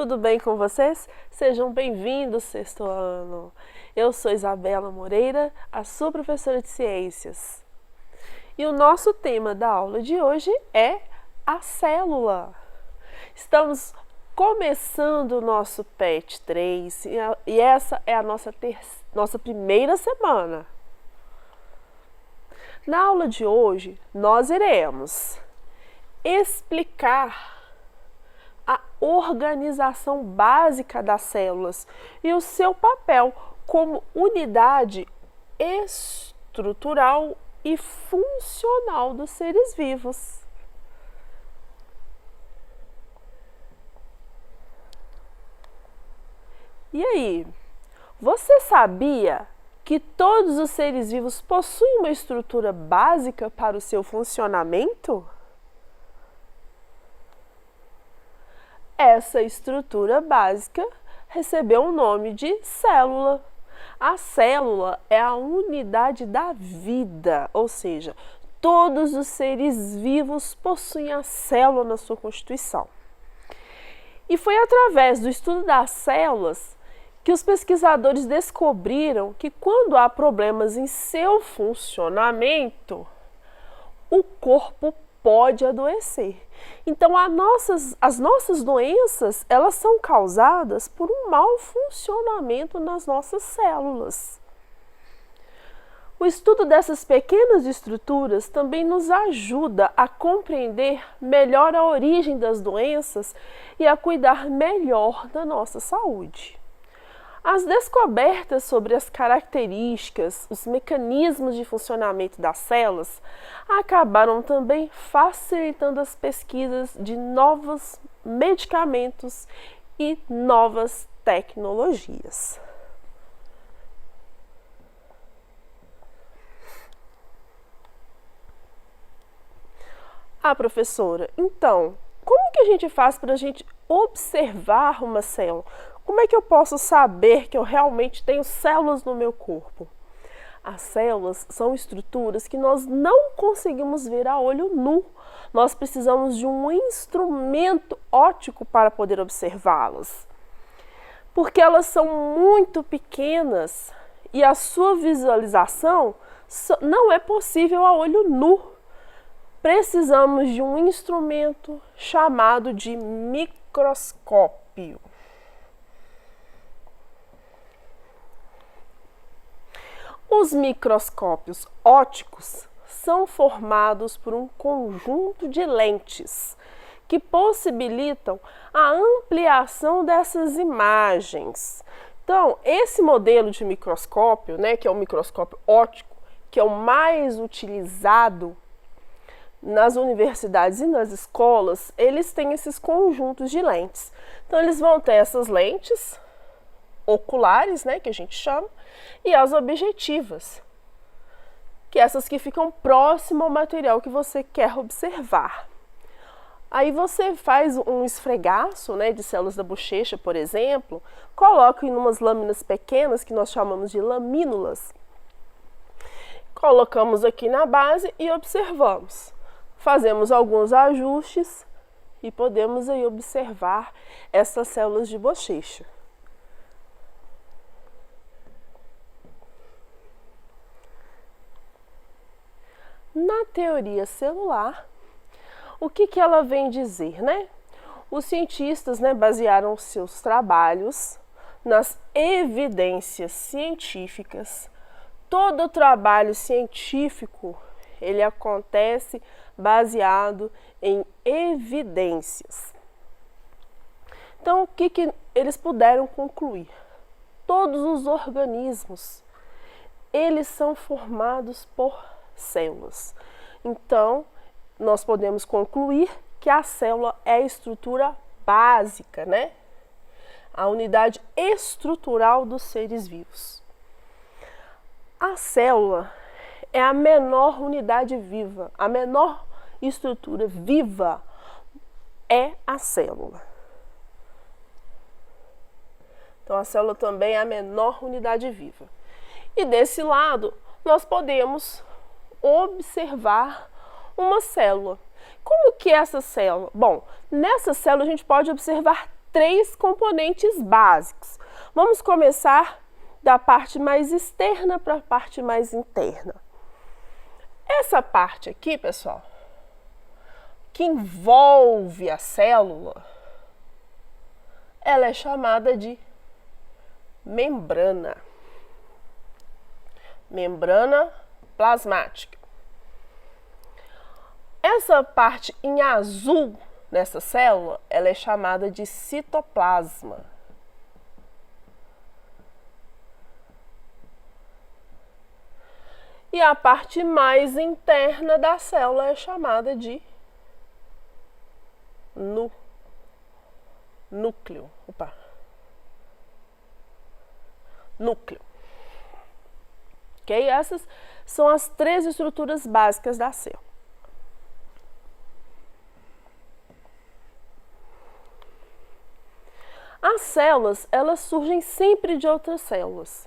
tudo bem com vocês? Sejam bem-vindos, sexto ano. Eu sou Isabela Moreira, a sua professora de ciências. E o nosso tema da aula de hoje é a célula. Estamos começando o nosso PET 3 e essa é a nossa primeira semana. Na aula de hoje, nós iremos explicar a organização básica das células e o seu papel como unidade estrutural e funcional dos seres vivos. E aí, você sabia que todos os seres vivos possuem uma estrutura básica para o seu funcionamento? Essa estrutura básica recebeu o nome de célula. A célula é a unidade da vida, ou seja, todos os seres vivos possuem a célula na sua constituição. E foi através do estudo das células que os pesquisadores descobriram que quando há problemas em seu funcionamento, o corpo pode adoecer. Então, as nossas doenças, elas são causadas por um mau funcionamento nas nossas células. O estudo dessas pequenas estruturas também nos ajuda a compreender melhor a origem das doenças e a cuidar melhor da nossa saúde. As descobertas sobre as características, os mecanismos de funcionamento das células acabaram também facilitando as pesquisas de novos medicamentos e novas tecnologias. Professora, então, como que a gente faz para a gente observar uma célula? Como é que eu posso saber que eu realmente tenho células no meu corpo? As células são estruturas que nós não conseguimos ver a olho nu. Nós precisamos de um instrumento óptico para poder observá-las. Porque elas são muito pequenas e a sua visualização não é possível a olho nu. Precisamos de um instrumento chamado de microscópio. Os microscópios ópticos são formados por um conjunto de lentes que possibilitam a ampliação dessas imagens. Então, esse modelo de microscópio, que é o microscópio óptico, que é o mais utilizado nas universidades e nas escolas, eles têm esses conjuntos de lentes. Então, eles vão ter essas lentes oculares, que a gente chama, e as objetivas, que essas que ficam próximas ao material que você quer observar. Aí você faz um esfregaço, de células da bochecha, por exemplo, coloca em umas lâminas pequenas, que nós chamamos de lamínulas. Colocamos aqui na base e observamos. Fazemos alguns ajustes e podemos aí observar essas células de bochecha. Na teoria celular, o que ela vem dizer, Os cientistas, basearam seus trabalhos nas evidências científicas. Todo o trabalho científico, ele acontece baseado em evidências. Então, o que eles puderam concluir? Todos os organismos, eles são formados por células. Então, nós podemos concluir que a célula é a estrutura básica, A unidade estrutural dos seres vivos. A célula é a menor unidade viva, a menor estrutura viva é a célula. Então, a célula também é a menor unidade viva. E desse lado, nós podemos observar uma célula. Como que é essa célula? Bom, nessa célula a gente pode observar três componentes básicos. Vamos começar da parte mais externa para a parte mais interna. Essa parte aqui, pessoal, que envolve a célula, ela é chamada de membrana. Membrana plasmática. Essa parte em azul nessa célula, ela é chamada de citoplasma. E a parte mais interna da célula é chamada de núcleo. Núcleo. Ok? Essas são as três estruturas básicas da célula. As células, elas surgem sempre de outras células.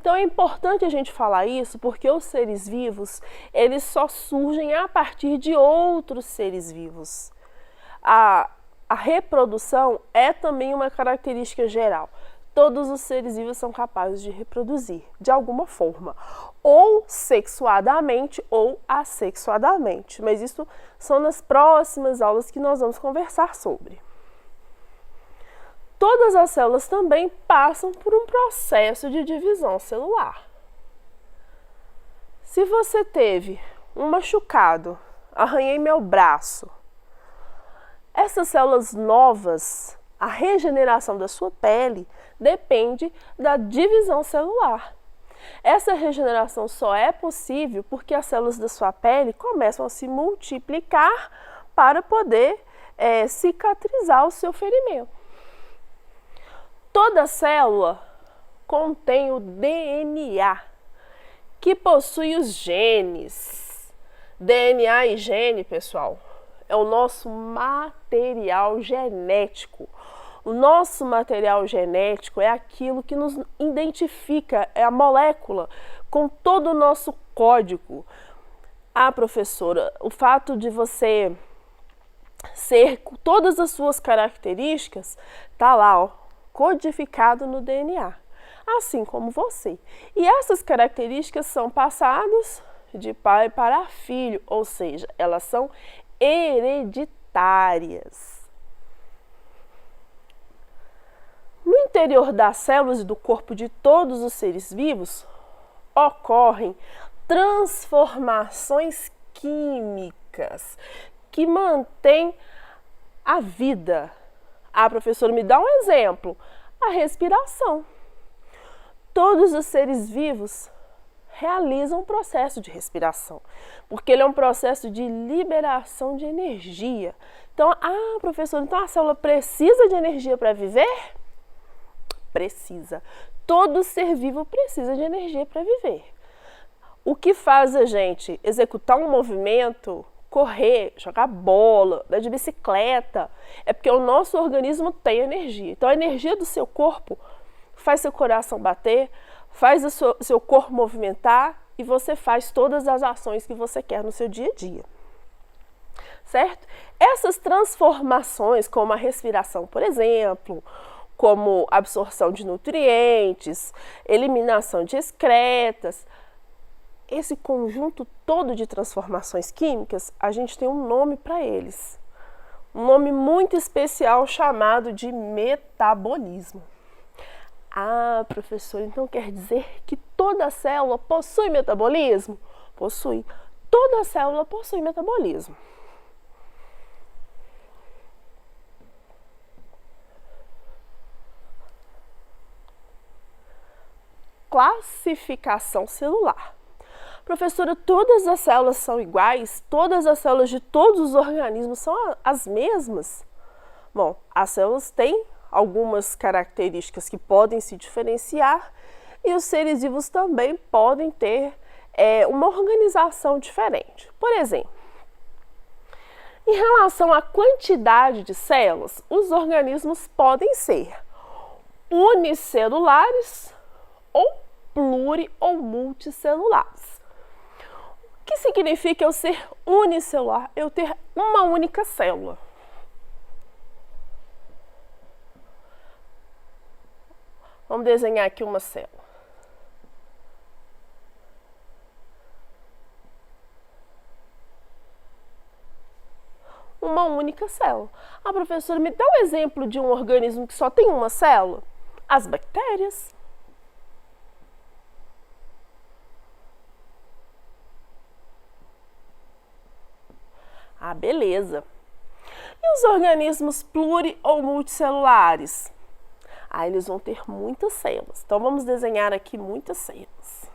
Então é importante a gente falar isso porque os seres vivos, eles só surgem a partir de outros seres vivos. A reprodução é também uma característica geral. Todos os seres vivos são capazes de reproduzir, de alguma forma, ou sexuadamente ou assexuadamente. Mas isso são nas próximas aulas que nós vamos conversar sobre. Todas as células também passam por um processo de divisão celular. Se você teve um machucado, arranhei meu braço, essas células novas, a regeneração da sua pele, depende da divisão celular. Essa regeneração só é possível porque as células da sua pele começam a se multiplicar para poder cicatrizar o seu ferimento. Toda célula contém o DNA, que possui os genes. DNA e gene, pessoal, é o nosso material genético. O nosso material genético é aquilo que nos identifica, é a molécula com todo o nosso código. Ah, professora, o fato de você ser com todas as suas características, tá lá, ó, codificado no DNA, assim como você. E essas características são passadas de pai para filho, ou seja, elas são hereditárias. No interior das células e do corpo de todos os seres vivos, ocorrem transformações químicas que mantêm a vida. Ah, professora, me dá um exemplo. A respiração. Todos os seres vivos realizam um processo de respiração, porque ele é um processo de liberação de energia. Então, professora, então a célula precisa de energia para viver? Precisa. Todo ser vivo precisa de energia para viver. O que faz a gente executar um movimento, correr, jogar bola, andar de bicicleta, é porque o nosso organismo tem energia. Então a energia do seu corpo faz seu coração bater, faz o seu corpo movimentar e você faz todas as ações que você quer no seu dia a dia. Certo? Essas transformações, como a respiração, por exemplo, como absorção de nutrientes, eliminação de excretas, esse conjunto todo de transformações químicas, a gente tem um nome para eles. Um nome muito especial chamado de metabolismo. Ah, professor, então quer dizer que toda célula possui metabolismo? Possui. Toda célula possui metabolismo. Classificação celular. Professora, todas as células são iguais? Todas as células de todos os organismos são as mesmas? Bom, as células têm algumas características que podem se diferenciar e os seres vivos também podem ter uma organização diferente. Por exemplo, em relação à quantidade de células, os organismos podem ser unicelulares ou pluri ou multicelulares. O que significa eu ser unicelular? Eu ter uma única célula. Vamos desenhar aqui uma célula. Uma única célula. A professora, me dá um exemplo de um organismo que só tem uma célula? As bactérias. Ah, beleza. E os organismos pluri ou multicelulares? Ah, eles vão ter muitas células. Então, vamos desenhar aqui muitas células.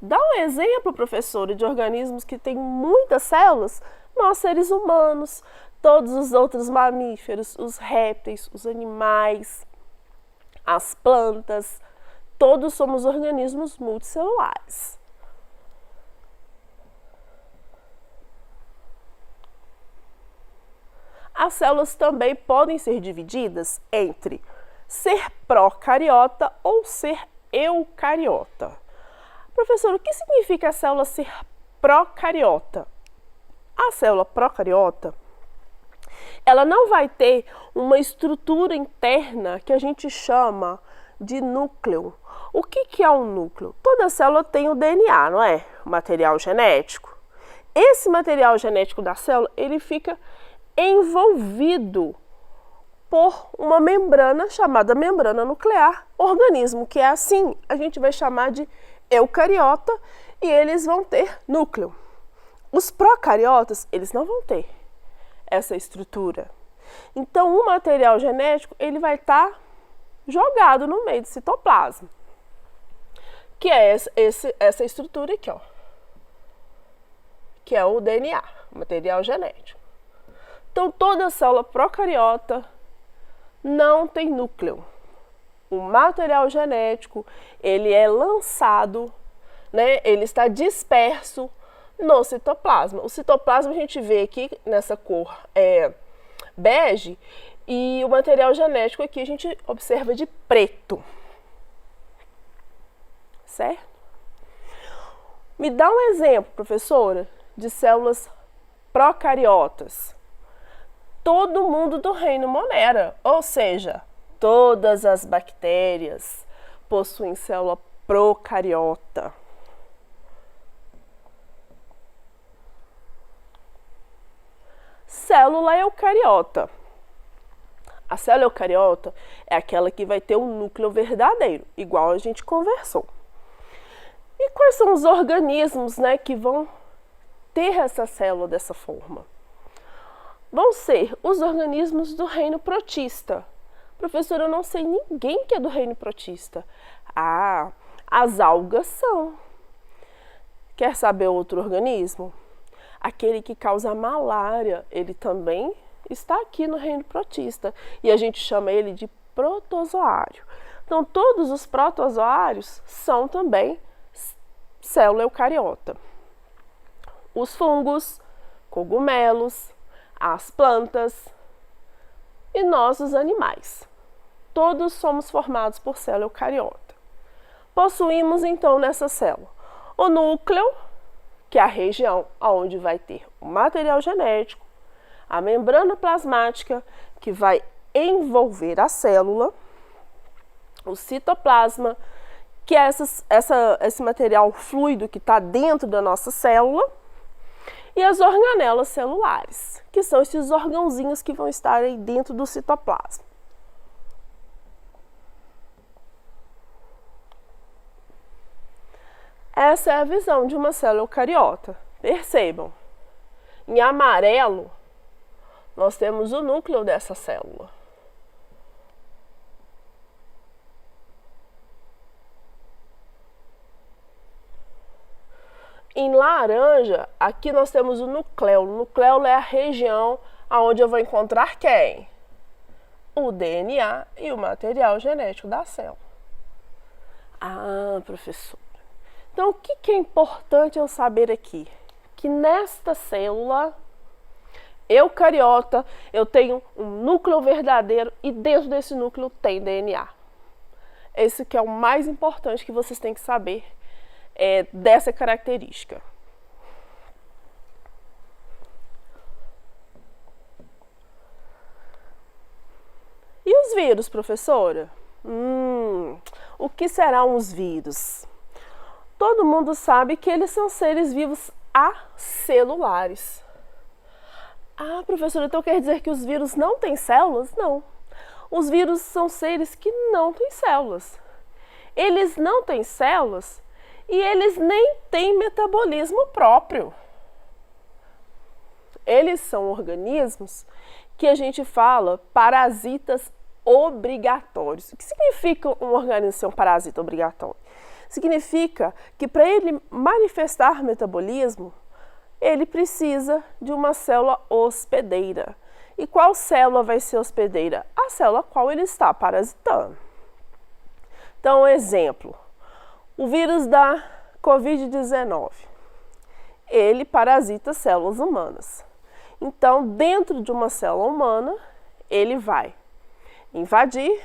Dá um exemplo, professora, de organismos que têm muitas células? Nós, seres humanos, todos os outros mamíferos, os répteis, os animais, as plantas, todos somos organismos multicelulares. As células também podem ser divididas entre ser procariota ou ser eucariota. Professor, o que significa a célula ser procariota? A célula procariota, ela não vai ter uma estrutura interna que a gente chama de núcleo. O que é um núcleo? Toda célula tem o DNA, não é? O material genético. Esse material genético da célula, ele fica envolvido por uma membrana chamada membrana nuclear. Organismo que é assim, a gente vai chamar de eucariota e eles vão ter núcleo. Os procariotas, eles não vão ter essa estrutura. Então, o material genético, ele vai estar jogado no meio do citoplasma, que é essa estrutura aqui, ó, que é o DNA, o material genético. Então, toda célula procariota não tem núcleo. O material genético, ele é lançado, né? Ele está disperso no citoplasma. O citoplasma a gente vê aqui nessa cor bege e o material genético aqui a gente observa de preto. Certo? Me dá um exemplo, professora, de células procariotas. Todo mundo do reino Monera, ou seja, todas as bactérias possuem célula procariota. Célula eucariota. A célula eucariota é aquela que vai ter um núcleo verdadeiro, igual a gente conversou. E quais são os organismos, né, que vão ter essa célula dessa forma? Vão ser os organismos do reino protista. Professora, eu não sei ninguém que é do reino protista. Ah, as algas são. Quer saber outro organismo? Aquele que causa malária, ele também está aqui no reino protista. E a gente chama ele de protozoário. Então, todos os protozoários são também célula eucariota. Os fungos, cogumelos, as plantas e nós, os animais. Todos somos formados por célula eucariota. Possuímos, então, nessa célula o núcleo, que é a região onde vai ter o material genético, a membrana plasmática, que vai envolver a célula, o citoplasma, que é esse material fluido que está dentro da nossa célula, e as organelas celulares, que são esses órgãozinhos que vão estar aí dentro do citoplasma. Essa é a visão de uma célula eucariota. Percebam, em amarelo, nós temos o núcleo dessa célula. Em laranja, aqui nós temos o núcleo. O núcleo é a região onde eu vou encontrar quem? O DNA e o material genético da célula. Ah, professor. Então, o que é importante eu saber aqui? Que nesta célula eucariota, eu tenho um núcleo verdadeiro e dentro desse núcleo tem DNA. Esse que é o mais importante que vocês têm que saber dessa característica. vírus, professora? O que serão os vírus? Todo mundo sabe que eles são seres vivos acelulares. Ah, professora, então quer dizer que os vírus não têm células? Não. Os vírus são seres que não têm células. Eles não têm células e eles nem têm metabolismo próprio. Eles são organismos que a gente fala parasitas obrigatórios. O que significa um organismo ser um parasita obrigatório? Significa que para ele manifestar metabolismo, ele precisa de uma célula hospedeira. E qual célula vai ser hospedeira? A célula a qual ele está parasitando. Então, exemplo, o vírus da Covid-19, ele parasita células humanas. Então, dentro de uma célula humana, ele vai invadir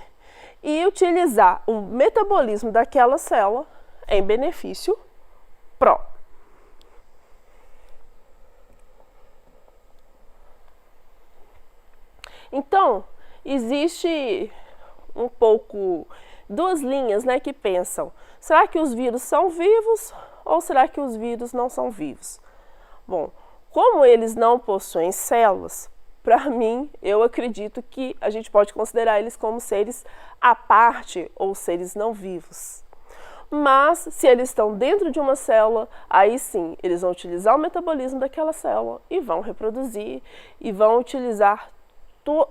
e utilizar o metabolismo daquela célula em benefício próprio. Então, existe duas linhas, né, que pensam, será que os vírus são vivos ou será que os vírus não são vivos? Bom, como eles não possuem células, para mim, eu acredito que a gente pode considerar eles como seres à parte ou seres não vivos. Mas, se eles estão dentro de uma célula, aí sim, eles vão utilizar o metabolismo daquela célula e vão reproduzir e vão utilizar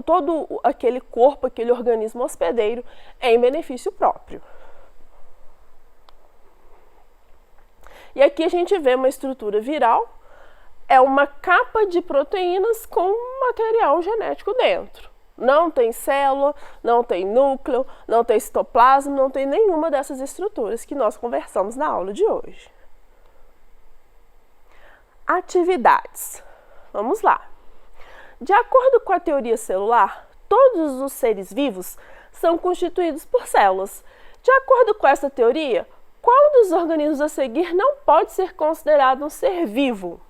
todo aquele corpo, aquele organismo hospedeiro em benefício próprio. E aqui a gente vê uma estrutura viral, é uma capa de proteínas com material genético dentro. Não tem célula, não tem núcleo, não tem citoplasma, não tem nenhuma dessas estruturas que nós conversamos na aula de hoje. Atividades. Vamos lá. De acordo com a teoria celular, todos os seres vivos são constituídos por células. De acordo com essa teoria, qual dos organismos a seguir não pode ser considerado um ser vivo?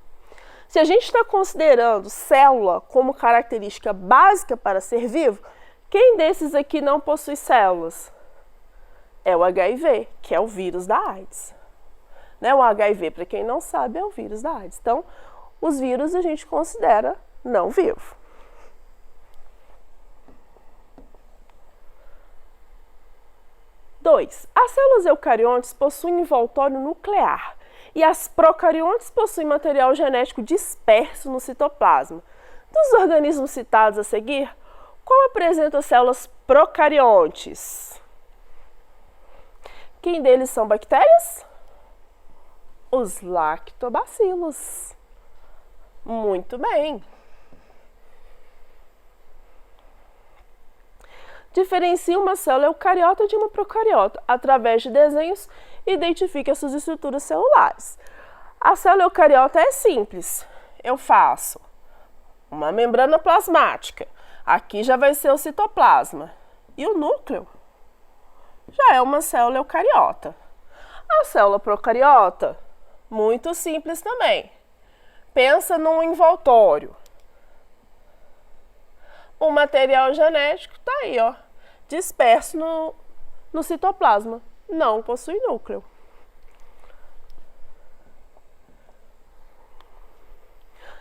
Se a gente está considerando célula como característica básica para ser vivo, quem desses aqui não possui células? É o HIV, que é o vírus da AIDS. Né? O HIV, para quem não sabe, é o vírus da AIDS. Então, os vírus a gente considera não vivo. Dois, as células eucariontes possuem envoltório nuclear e as procariontes possuem material genético disperso no citoplasma. Dos organismos citados a seguir, qual apresenta células procariontes? Quem deles são bactérias? Os lactobacilos. Muito bem. Diferencia uma célula eucariota de uma procariota. Através de desenhos, identifique as suas estruturas celulares. A célula eucariota é simples. Eu faço uma membrana plasmática. Aqui já vai ser o citoplasma. E o núcleo já é uma célula eucariota. A célula procariota, muito simples também. Pensa num envoltório. O material genético está aí, ó, disperso no citoplasma. Não possui núcleo.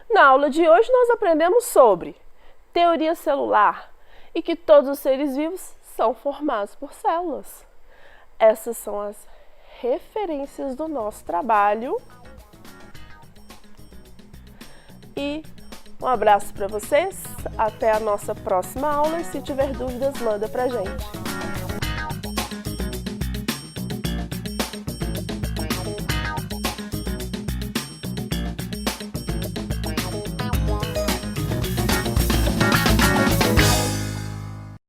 Na aula de hoje nós aprendemos sobre teoria celular e que todos os seres vivos são formados por células. Essas são as referências do nosso trabalho. E um abraço para vocês, até a nossa próxima aula e se tiver dúvidas, manda pra gente.